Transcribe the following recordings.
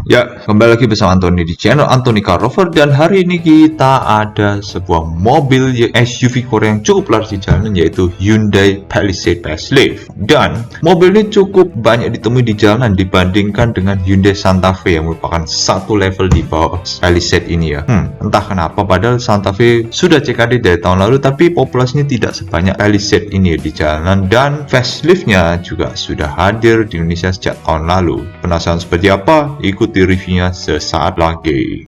Ya, kembali lagi bersama Anthony di channel Anthony Car Lover, dan hari ini kita ada sebuah mobil SUV Korea yang cukup laris di jalanan, yaitu Hyundai Palisade Facelift. Dan mobil ini cukup banyak ditemui di jalanan dibandingkan dengan Hyundai Santa Fe yang merupakan satu level di bawah Palisade ini ya. Entah kenapa padahal Santa Fe sudah CKD dari tahun lalu, tapi populasinya tidak sebanyak Palisade ini di jalanan, dan faceliftnya juga sudah hadir di Indonesia sejak tahun lalu. Penasaran seperti apa? Ikuti reviewnya sesaat lagi.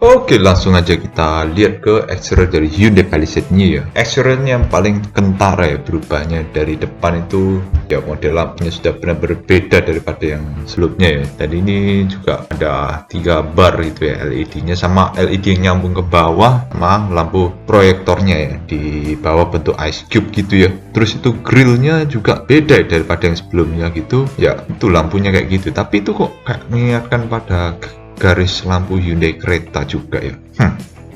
Oke, langsung aja kita lihat ke eksterior dari Hyundai Palisade-nya ya. Eksteriornya yang paling kentara ya berubahnya. Dari depan itu ya model lampunya sudah benar berbeda daripada yang sebelumnya ya. Dan ini juga ada 3 bar itu ya LED-nya, sama LED yang nyambung ke bawah, sama lampu proyektornya ya di bawah bentuk ice cube gitu ya. Terus itu grillnya juga beda ya daripada yang sebelumnya gitu. Ya itu lampunya kayak gitu, tapi itu kok kayak mengingatkan pada garis lampu Hyundai kereta juga ya.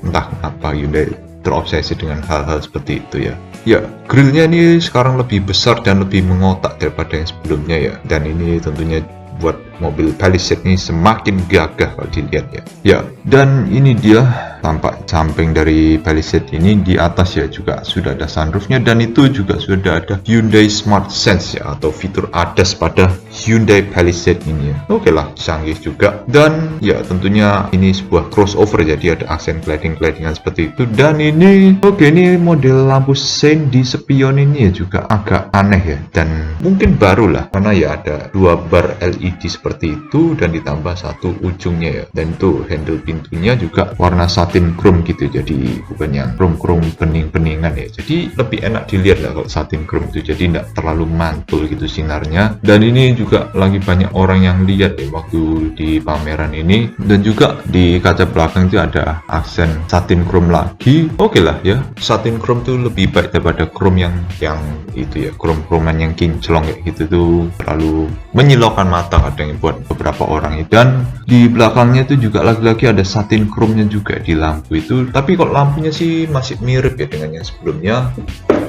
Entah kenapa Hyundai terobsesi dengan hal-hal seperti itu ya. Ya, grillnya ini sekarang lebih besar dan lebih mengotak daripada yang sebelumnya ya. Dan ini tentunya buat mobil Palisade ini semakin gagah kalau dilihat ya. Ya, dan ini dia tampak samping dari Palisade ini. Di atas ya juga sudah ada sunroofnya, dan itu juga sudah ada Hyundai Smart Sense ya, atau fitur ADAS pada Hyundai Palisade ini ya. Oke lah, canggih juga. Dan ya tentunya ini sebuah crossover, jadi ada aksen cladding-claddingan seperti itu. Dan ini ini model lampu sein di spion ini ya juga agak aneh ya, dan mungkin baru lah, karena ya ada 2 bar LED seperti itu dan ditambah satu ujungnya ya. Dan itu handle pintunya juga warna satin chrome gitu, jadi bukan yang chrome bening-beningan ya. Jadi lebih enak dilihat lah kalau satin chrome itu, jadi tidak terlalu mantul gitu sinarnya. Dan ini juga lagi banyak orang yang lihat ya waktu di pameran ini. Dan juga di kaca belakang itu ada aksen satin chrome lagi. Oke lah ya, satin chrome tuh lebih baik daripada chrome yang itu ya, chrome-chromean yang kinclong kayak gitu tuh terlalu menyilaukan mata kadang buat beberapa orang ya. Dan di belakangnya itu juga lagi-lagi ada satin chrome-nya juga di lampu itu, tapi kok lampunya sih masih mirip ya dengan yang sebelumnya.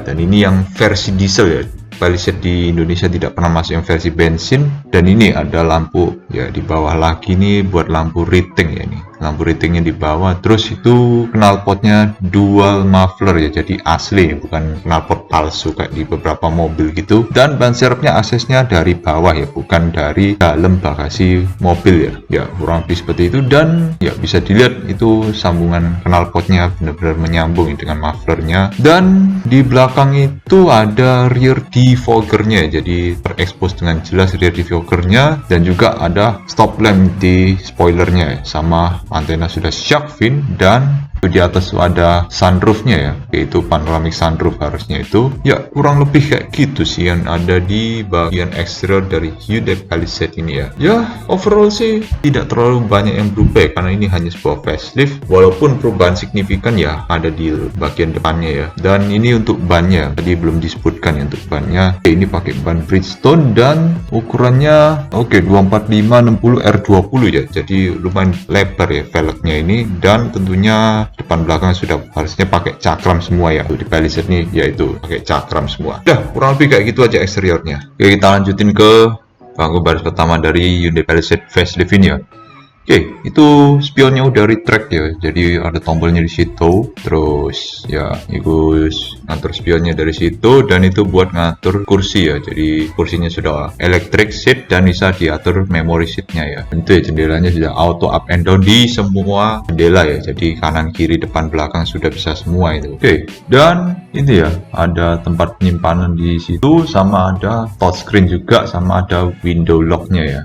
Dan ini yang versi diesel ya. Palisade di Indonesia tidak pernah masuk yang versi bensin. Dan ini ada lampu ya di bawah lagi nih buat lampu riting ya, nih lampu ritingnya di bawah. Terus itu knalpotnya dual muffler ya, jadi asli bukan knalpot palsu kayak di beberapa mobil gitu. Dan ban serepnya aksesnya dari bawah ya, bukan dari dalam bagasi mobil ya. Ya kurang lebih seperti itu. Dan ya bisa dilihat itu sambungan knalpotnya benar-benar menyambung dengan mufflernya. Dan di belakang itu ada rear defoggernya, jadi terekspos dengan jelas rear defoggernya. Dan juga ada stop lamp di spoilernya, sama antena sudah shark fin. Dan di atas itu ada sunroofnya ya, yaitu panoramic sunroof harusnya itu. Ya kurang lebih kayak gitu sih yang ada di bagian eksterior dari Hyundai Palisade ini ya. Ya overall sih tidak terlalu banyak yang berubah ya, karena ini hanya sebuah facelift. Walaupun perubahan signifikan ya ada di bagian depannya ya. Dan ini untuk bannya tadi belum disebutkan ya untuk bannya. Ini pakai ban Bridgestone dan ukurannya 245/60 R20 ya, jadi lumayan lebar ya velgnya ini. Dan tentunya depan belakang sudah harusnya pakai cakram semua ya. Di Palisade ini yaitu pakai cakram semua. Kurang lebih kayak gitu aja eksteriornya. Oke, kita lanjutin ke bangku baris pertama dari Hyundai Palisade facelift ini ya. Oke, itu spionnya udah retract ya, jadi ada tombolnya di situ. Terus ya itu ngatur spionnya dari situ, dan itu buat ngatur kursi ya, jadi kursinya sudah electric seat dan bisa diatur memory seatnya ya. Tentu ya jendelanya sudah auto up and down di semua jendela ya, jadi kanan kiri depan belakang sudah bisa semua itu. Oke, dan ini ya ada tempat penyimpanan di situ, sama ada touchscreen juga, sama ada window locknya ya.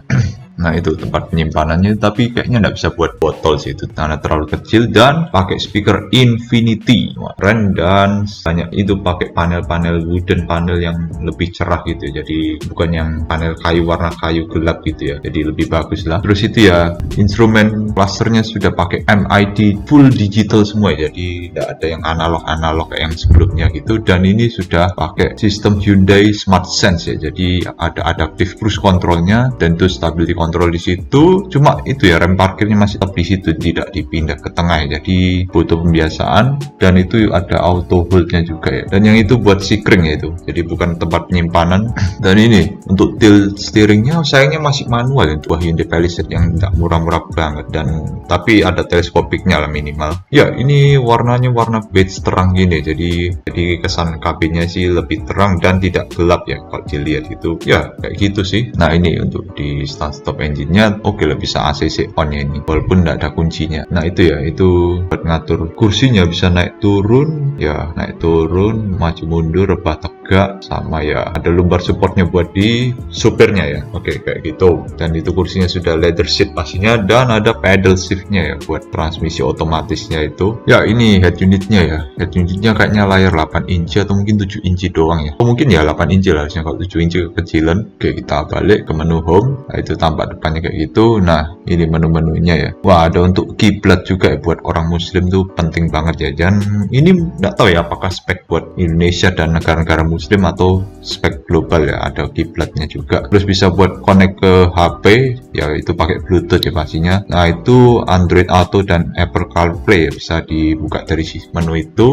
Nah itu tempat penyimpanannya, tapi kayaknya nggak bisa buat botol sih, itu karena terlalu kecil. Dan pakai speaker Infinity, wah, keren. Dan banyak itu pakai panel-panel wooden panel yang lebih cerah gitu, jadi bukan yang panel kayu warna kayu gelap gitu ya, jadi lebih bagus lah. Terus itu ya, instrumen clusternya sudah pakai MID full digital semua, jadi tidak ada yang analog kayak yang sebelumnya gitu. Dan ini sudah pakai sistem Hyundai Smart Sense ya, jadi ada adaptive cruise controlnya dan itu stability control di situ. Cuma itu ya, rem parkirnya masih tetap di situ, tidak dipindah ke tengah ya, jadi butuh pembiasaan. Dan itu ada auto hold-nya juga ya, dan yang itu buat sikring ya itu, jadi bukan tempat penyimpanan. Dan ini untuk tilt steeringnya sayangnya masih manual ya, untuk Hyundai Palisade yang tidak murah-murah banget. Dan tapi ada teleskopiknya lah minimal ya. Ini warnanya warna beige terang gini, jadi kesan kabinnya sih lebih terang dan tidak gelap ya kalau dilihat itu ya, kayak gitu sih. Nah ini untuk di start stop engine-nya oke lah, bisa ACC on nya ini walaupun tidak ada kuncinya. Nah itu ya, itu buat ngatur kursinya, bisa naik turun ya, naik turun, maju mundur, rebah tegak, sama ya ada lumbar supportnya buat di supirnya ya. Oke kayak gitu. Dan itu kursinya sudah leather seat pastinya, dan ada pedal shiftnya ya buat transmisi otomatisnya itu ya. Ini head unitnya ya, head unitnya kayaknya layar 8 inci atau mungkin 7 inci doang ya, atau mungkin ya 8 inci lah harusnya, kalau 7 inci kekecilan. Oke, kita balik ke menu home. Nah itu tampak depannya kayak gitu. Nah ini menu-menunya ya, wah ada untuk kiblat juga ya, buat orang muslim tuh penting banget ya. Dan ini nggak tahu ya apakah spek buat Indonesia dan negara-negara muslim atau spek global ya, ada kiblatnya juga. Terus bisa buat connect ke HP ya, itu pakai Bluetooth ya pastinya. Nah itu Android Auto dan Apple CarPlay ya, bisa dibuka dari menu itu.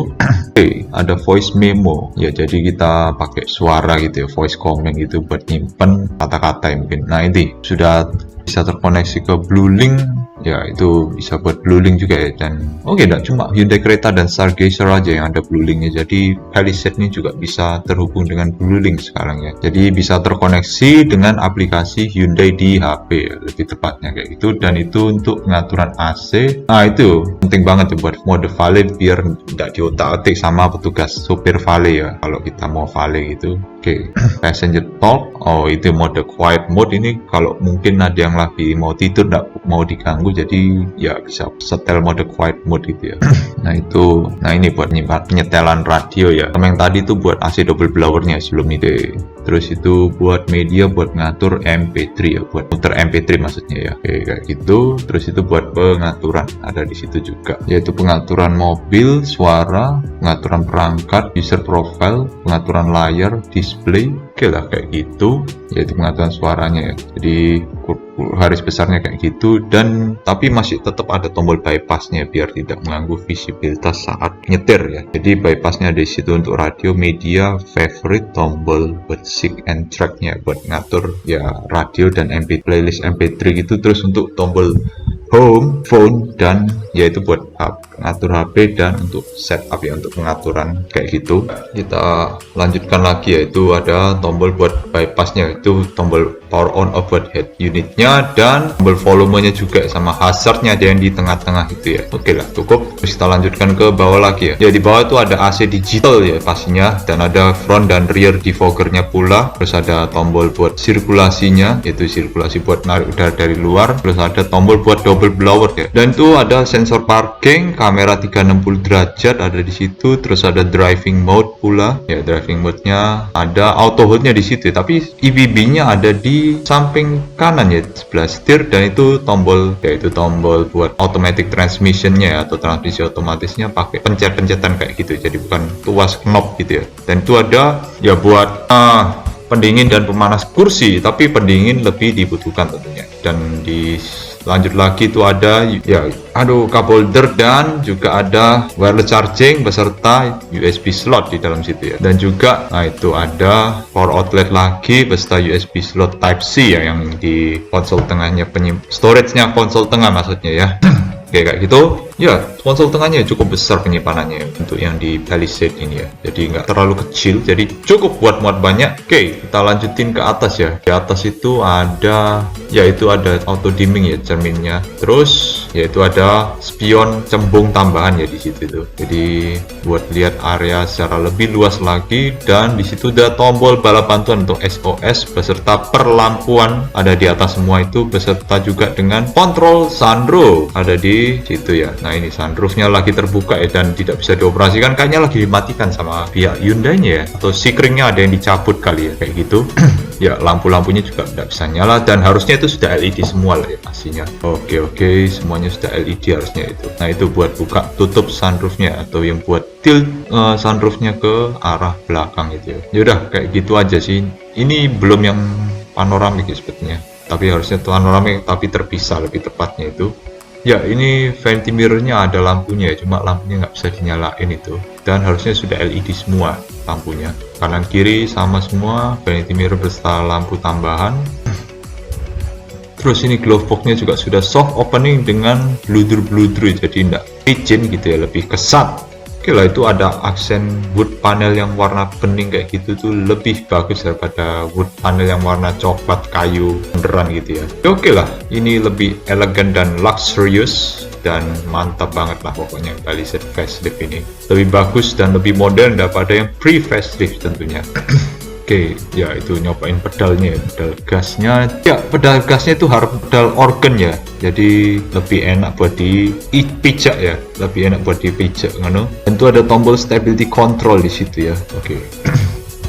Oke, ada voice memo ya, jadi kita pakai suara gitu ya, voice comment gitu buat nyimpen kata-kata mungkin. Nah ini sudah bisa terkoneksi ke Bluelink ya, itu bisa buat Bluelink juga ya. Dan oke, tidak cuma Hyundai Creta dan Stargazer aja yang ada Bluelinknya, jadi Palisade ini juga bisa terhubung dengan Bluelink sekarang ya, jadi bisa terkoneksi dengan aplikasi Hyundai di HP ya, lebih tepatnya kayak gitu. Dan itu untuk pengaturan AC. Nah itu penting banget tuh buat mode valet, biar tidak diotak-atik sama petugas sopir valet ya kalau kita mau valet gitu. Oke, passenger talk, oh itu mode quiet mode. Ini kalau mungkin ada yang lagi mau tidur, tidak mau diganggu, jadi ya bisa setel mode quiet mode gitu ya. Nah itu, nah ini buat penyetelan radio ya, sama yang tadi tuh buat AC double blowernya sebelum itu. Terus itu buat media, buat ngatur MP3 ya, buat muter MP3 maksudnya ya. Oke kayak gitu. Terus itu buat pengaturan, ada di situ juga, yaitu pengaturan mobil, suara, pengaturan perangkat, user profile, pengaturan layar, display. Oke lah kayak gitu, yaitu pengaturan suaranya ya. Jadi garis besarnya kayak gitu. Dan tapi masih tetap ada tombol bypassnya biar tidak mengganggu visibilitas saat nyetir ya. Jadi bypassnya di situ untuk radio, media, favorite, tombol buat sync and tracknya buat ngatur ya radio dan MP playlist MP3 gitu. Terus untuk tombol home, phone, dan yaitu buat ngatur HP dan untuk setup ya, untuk pengaturan kayak gitu. Kita lanjutkan lagi, yaitu ada tombol buat bypassnya, itu tombol power on off buat head unitnya, dan tombol volumenya juga sama hazardnya ada yang di tengah-tengah itu ya. Oke lah cukup. Terus kita lanjutkan ke bawah lagi ya. Ya di bawah itu ada AC digital ya pastinya, dan ada front dan rear defoggernya pula. Terus ada tombol buat sirkulasinya, yaitu sirkulasi buat narik udara dari luar. Terus ada tombol buat double blower ya. Dan itu ada sensor parking, kamera 360 derajat ada di situ. Terus ada driving mode pula. Ya driving mode-nya ada auto hold-nya di situ. Tapi EBB-nya ada di samping kanan ya, sebelah setir. Dan itu tombol, yaitu tombol buat automatic transmission-nya atau transmisi otomatisnya pakai pencet-pencetan kayak gitu. Jadi bukan tuas knob gitu ya. Dan itu ada ya buat pendingin dan pemanas kursi, tapi pendingin lebih dibutuhkan tentunya. Dan lanjut lagi itu ada ya cup holder, dan juga ada wireless charging beserta USB slot di dalam situ ya. Dan juga itu ada power outlet lagi beserta USB slot Type C ya, yang di konsol tengahnya, storage-nya konsol tengah maksudnya ya. Oke kayak gitu. Ya, konsol tengahnya cukup besar penyimpanannya untuk yang di Palisade ini ya. Jadi nggak terlalu kecil, jadi cukup buat muat banyak. Oke, kita lanjutin ke atas ya. Di atas itu ada, yaitu ada auto dimming ya cerminnya. Terus yaitu ada spion cembung tambahan ya di situ tuh. Jadi buat lihat area secara lebih luas lagi, dan di situ ada tombol bala bantuan untuk SOS beserta perlampuan ada di atas semua itu, beserta juga dengan kontrol sunroof ada di situ ya. Nah ini sunroofnya lagi terbuka ya dan tidak bisa dioperasikan, kayaknya lagi dimatikan sama pihak Hyundai-nya ya, atau sikringnya ada yang dicabut kali ya kayak gitu. Ya lampu-lampunya juga tidak bisa nyala, dan harusnya itu sudah LED semua lah ya pastinya. Oke, semuanya sudah LED harusnya itu. Nah itu buat buka tutup sunroofnya, atau yang buat tilt sunroofnya ke arah belakang gitu ya. Yaudah kayak gitu aja sih. Ini belum yang panoramik ya sepertinya, tapi harusnya panoramik tapi terpisah lebih tepatnya itu. Ya ini vanity mirrornya ada lampunya ya, cuma lampunya nggak bisa dinyalain itu, dan harusnya sudah LED semua lampunya. Kanan kiri sama semua vanity mirror beserta lampu tambahan. Terus ini glove box-nya juga sudah soft opening dengan bluder-bluder, jadi nggak licin gitu ya, lebih kesat. Oke lah, itu ada aksen wood panel yang warna bening kayak gitu tuh lebih bagus daripada wood panel yang warna coklat kayu beneran gitu ya. Oke lah, ini lebih elegan dan luxurious dan mantap banget lah pokoknya Palisade facelift ini. Lebih bagus dan lebih modern daripada yang pre-facelift tentunya. Oke, ya itu nyobain pedalnya ya, pedal gasnya. Ya, pedal gasnya itu harus pedal organ ya. Jadi lebih enak buat dipijak ya, lebih enak buat dipijak ngono. Tentu ada tombol stability control di situ ya. Oke.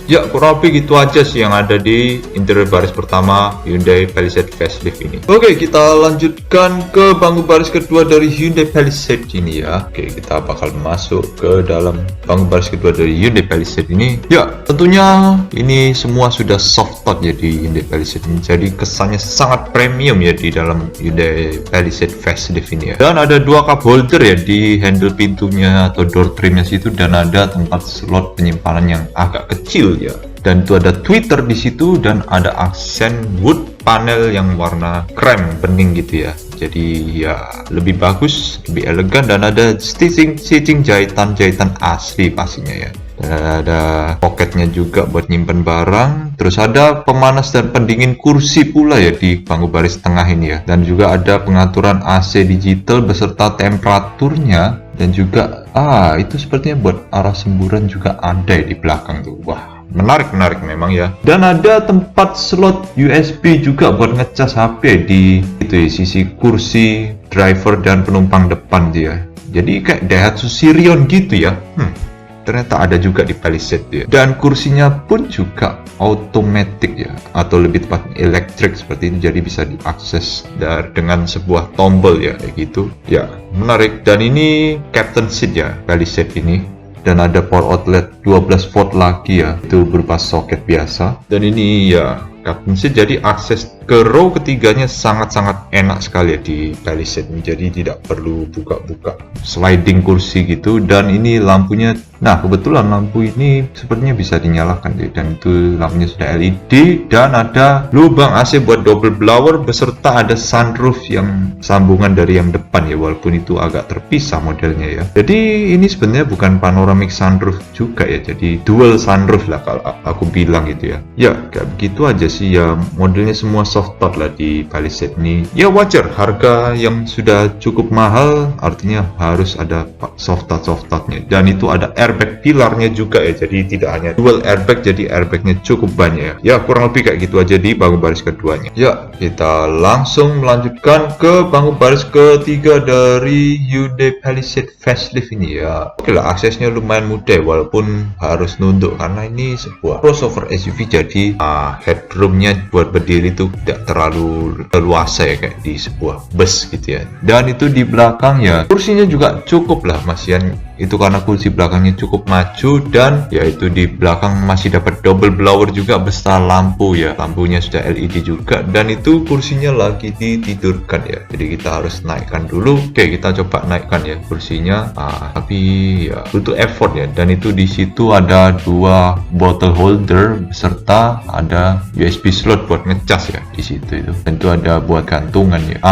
Ya, kurang lebih gitu aja sih yang ada di interior baris pertama Hyundai Palisade facelift ini. Oke, kita lanjutkan ke bangku baris kedua dari Hyundai Palisade ini ya. Oke, kita bakal masuk ke dalam bangku baris kedua dari Hyundai Palisade ini. Ya, tentunya ini semua sudah soft touch ya di Hyundai Palisade ini. Jadi kesannya sangat premium ya di dalam Hyundai Palisade facelift ini ya. Dan ada dua cup holder ya di handle pintunya atau door trimnya situ, dan ada tempat slot penyimpanan yang agak kecil ya. Dan itu ada tweeter di situ, dan ada aksen wood panel yang warna krem bening gitu ya. Jadi ya lebih bagus, lebih elegan, dan ada stitching jahitan asli pastinya ya. Dan ada pocketnya juga buat nyimpen barang. Terus ada pemanas dan pendingin kursi pula ya di bangku baris tengah ini ya. Dan juga ada pengaturan AC digital beserta temperaturnya, dan juga itu sepertinya buat arah semburan juga ada ya di belakang tuh. Wah, menarik memang ya. Dan ada tempat slot USB juga buat ngecas HP di itu ya, sisi kursi driver dan penumpang depan dia. Jadi kayak Daihatsu Sirion gitu ya. Ternyata ada juga di Palisade ya. Dan kursinya pun juga automatic ya, atau lebih tepat elektrik seperti ini, jadi bisa diakses dengan sebuah tombol ya kayak gitu. Ya, menarik. Dan ini captain seat ya Palisade ini. Dan ada power outlet 12 volt lagi ya, itu berupa soket biasa. Dan ini ya captain seat, jadi akses ke row ketiganya sangat-sangat enak sekali ya di Palisade ini. Jadi tidak perlu buka-buka sliding kursi gitu. Dan ini lampunya, nah kebetulan lampu ini sepertinya bisa dinyalakan deh, dan itu lampunya sudah LED, dan ada lubang AC buat double blower beserta ada sunroof yang sambungan dari yang depan ya, walaupun itu agak terpisah modelnya ya. Jadi ini sebenarnya bukan panoramic sunroof juga ya, jadi dual sunroof lah kalau aku bilang gitu ya. Ya kayak begitu aja sih ya, modelnya semua soft touch lah di Palisade ini. Ya wajar, harga yang sudah cukup mahal artinya harus ada soft touchnya, dan itu ada airbag pilarnya juga ya, jadi tidak hanya dual airbag, jadi airbagnya cukup banyak ya. Ya kurang lebih kayak gitu aja di bangku baris keduanya. Ya, kita langsung melanjutkan ke bangku baris ketiga dari Hyundai Palisade facelift ini ya. Oke lah, aksesnya lumayan mudah walaupun harus nunduk karena ini sebuah crossover SUV, jadi headroomnya buat berdiri itu tidak terlalu leluasa ya kayak di sebuah bus gitu ya. Dan itu di belakang ya kursinya juga cukup lah masian, itu karena kursi belakangnya cukup maju, dan yaitu di belakang masih dapat double blower juga beserta lampu ya, lampunya sudah LED juga, dan itu kursinya lagi ditidurkan ya, jadi kita harus naikkan dulu. Oke, kita coba naikkan ya kursinya, tapi ya butuh effort ya. Dan itu di situ ada dua bottle holder beserta ada USB slot buat ngecas ya di di situ itu. Dan itu ada buat gantungan ya.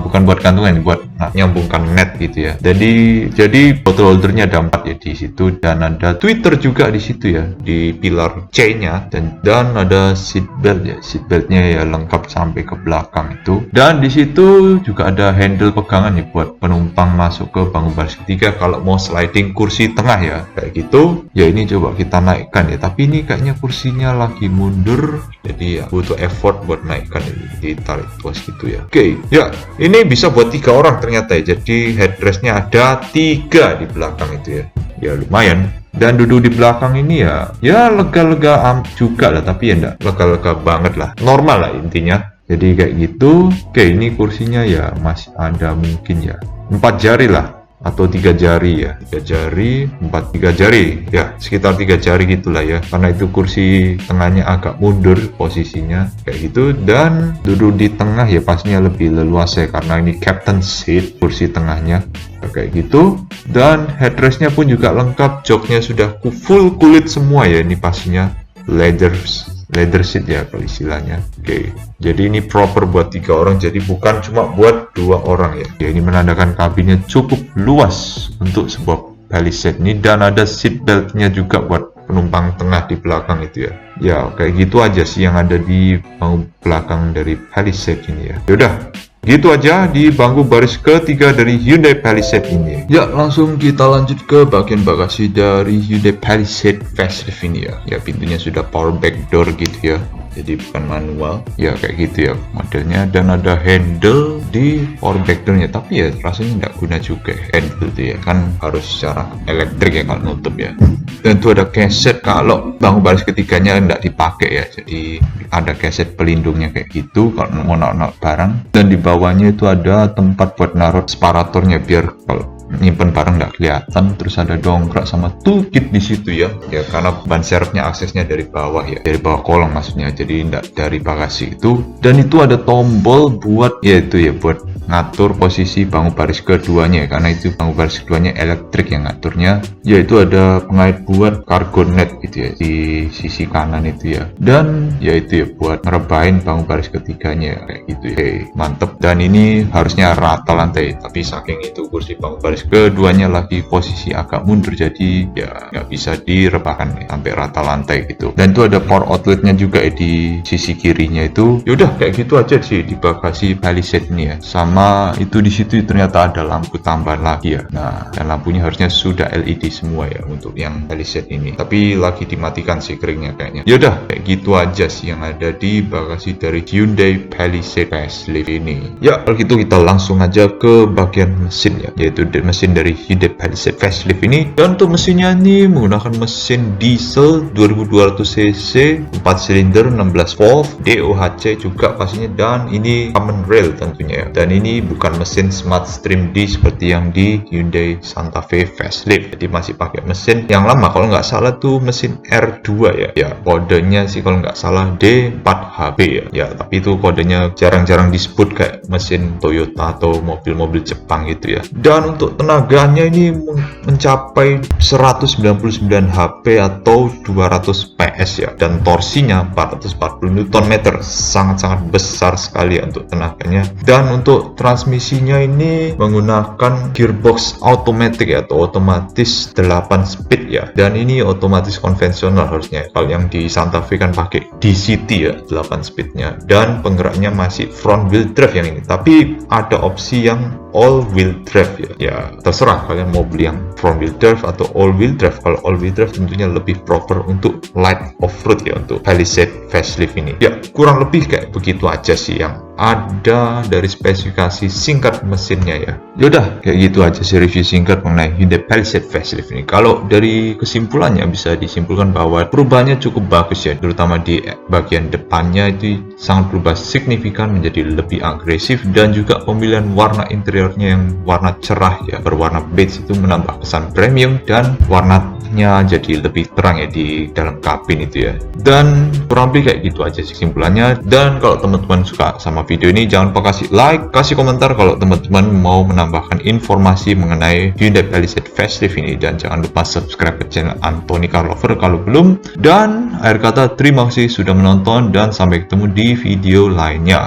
Bukan buat gantungan, buat nyambungkan net gitu ya. Jadi bottle holdernya ada 4 ya di situ, dan ada tweeter juga di situ ya, di pilar C-nya, dan ada seat belt ya. Seat beltnya ya lengkap sampai ke belakang itu. Dan di situ juga ada handle pegangan ya buat penumpang masuk ke bangku baris ketiga kalau mau sliding kursi tengah ya, kayak gitu. Ya ini coba kita naikkan ya, tapi ini kayaknya kursinya lagi mundur, jadi ya butuh effort buat naikkan ini, ditarik tuas gitu ya. Oke, ya ini bisa buat 3 orang ternyata ya. Jadi headrestnya ada 3 di belakang itu ya. Ya lumayan. Dan duduk di belakang ini ya lega-lega juga lah, tapi ya enggak lega-lega banget lah, normal lah intinya. Jadi kayak gitu. Oke, ini kursinya ya masih ada mungkin ya 4 jari lah, atau 3 jari ya, 3 jari, 3 jari ya, sekitar 3 jari gitulah ya, karena itu kursi tengahnya agak mundur posisinya kayak gitu. Dan duduk di tengah ya pastinya lebih leluasa ya, karena ini captain seat kursi tengahnya kayak gitu. Dan headrestnya pun juga lengkap, joknya sudah full kulit semua ya, ini pastinya leather seat ya kalau istilahnya. Oke, jadi ini proper buat 3 orang, jadi bukan cuma buat 2 orang ya. Ya ini menandakan kabinnya cukup luas untuk sebuah Palisade ini, dan ada seat beltnya juga buat penumpang tengah di belakang itu ya. Ya kayak gitu aja sih yang ada di bangku belakang dari Palisade ini ya. Yaudah, gitu aja di bangku baris ketiga dari Hyundai Palisade ini. Ya, langsung kita lanjut ke bagian bagasi dari Hyundai Palisade facelift ini ya. Ya, pintunya sudah power back door gitu ya, jadi bukan manual ya, kayak gitu ya modelnya. Dan ada handle di power back doornya, tapi ya rasanya nggak guna juga handle itu ya, kan harus secara elektrik ya kalau nutup ya. Dan itu ada keset kalau bangku baris ketiganya nggak dipakai ya, jadi ada keset pelindungnya kayak gitu kalau mau naruh barang. Dan di bawahnya itu ada tempat buat naruh separatornya biar kalau nyimpen barang nggak kelihatan. Terus ada dongkrak sama toolkit di situ ya, karena ban serepnya aksesnya dari bawah ya, dari bawah kolong maksudnya, jadi nggak dari bagasi itu. Dan itu ada tombol buat buat ngatur posisi bangku baris keduanya ya, karena itu bangku baris keduanya elektrik yang ngaturnya. Ya itu ada pengait buat cargo net gitu ya di sisi kanan itu ya. Dan ya itu ya buat ngerebahin bangku baris ketiganya kayak gitu ya. Mantep. Dan ini harusnya rata lantai, tapi saking itu kursi bangku baris keduanya lagi posisi agak mundur, jadi ya nggak bisa direbahkan ya, sampai rata lantai gitu. Dan itu ada power outletnya juga ya di sisi kirinya itu. Yaudah kayak gitu aja sih di bagasi Palisade ini ya. Sama itu di situ ternyata ada lampu tambahan lagi ya. Nah, dan lampunya harusnya sudah LED semua ya untuk yang Palisade ini, tapi lagi dimatikan sih keringnya kayaknya. Yaudah kayak gitu aja sih yang ada di bagasi dari Hyundai Palisade facelift ini. Ya kalau gitu kita langsung aja ke bagian mesin ya, yaitu mesin dari Hyundai Palisade facelift ini. Dan untuk mesinnya ini menggunakan mesin diesel 2200 cc 4 silinder 16 volt DOHC juga pastinya, dan ini common rail tentunya ya. Dan ini bukan mesin Smart Stream D seperti yang di Hyundai Santa Fe facelift, jadi masih pakai mesin yang lama, kalau nggak salah tuh mesin R2 ya. Ya kodenya sih kalau nggak salah D4HB ya, tapi itu kodenya jarang-jarang disebut kayak mesin Toyota atau mobil-mobil Jepang gitu ya. Dan untuk tenaganya ini mencapai 199 HP atau 200 PS ya, dan torsinya 440 Nm, sangat-sangat besar sekali ya untuk tenaganya. Dan untuk transmisinya ini menggunakan gearbox automatic ya, atau otomatis 8 speed ya, dan ini otomatis konvensional harusnya. Kalau yang di Santa Fe kan pakai DCT ya 8 speednya, dan penggeraknya masih front wheel drive yang ini, tapi ada opsi yang all wheel drive ya. Ya terserah kalian mau beli yang front wheel drive atau all wheel drive. Kalau all wheel drive tentunya lebih proper untuk light off-road ya untuk Palisade facelift ini. Ya kurang lebih kayak begitu aja sih yang ada dari spesifikasi singkat mesinnya ya. Yaudah kayak gitu aja sih review singkat mengenai Hyundai Palisade facelift ini. Kalau dari kesimpulannya bisa disimpulkan bahwa perubahannya cukup bagus ya, terutama di bagian depannya itu sangat berubah signifikan menjadi lebih agresif, dan juga pemilihan warna interiornya yang warna cerah ya, berwarna beige itu menambah kesan premium, dan warnanya jadi lebih terang ya di dalam kabin itu ya. Dan kurang lebih kayak gitu aja sih kesimpulannya. Dan kalau teman-teman suka sama video ini. Jangan lupa kasih like, kasih komentar kalau teman-teman mau menambahkan informasi mengenai Hyundai Palisade facelift ini, dan jangan lupa subscribe ke channel Anthony Car Lover kalau belum. Dan akhir kata, terima kasih sudah menonton dan sampai ketemu di video lainnya.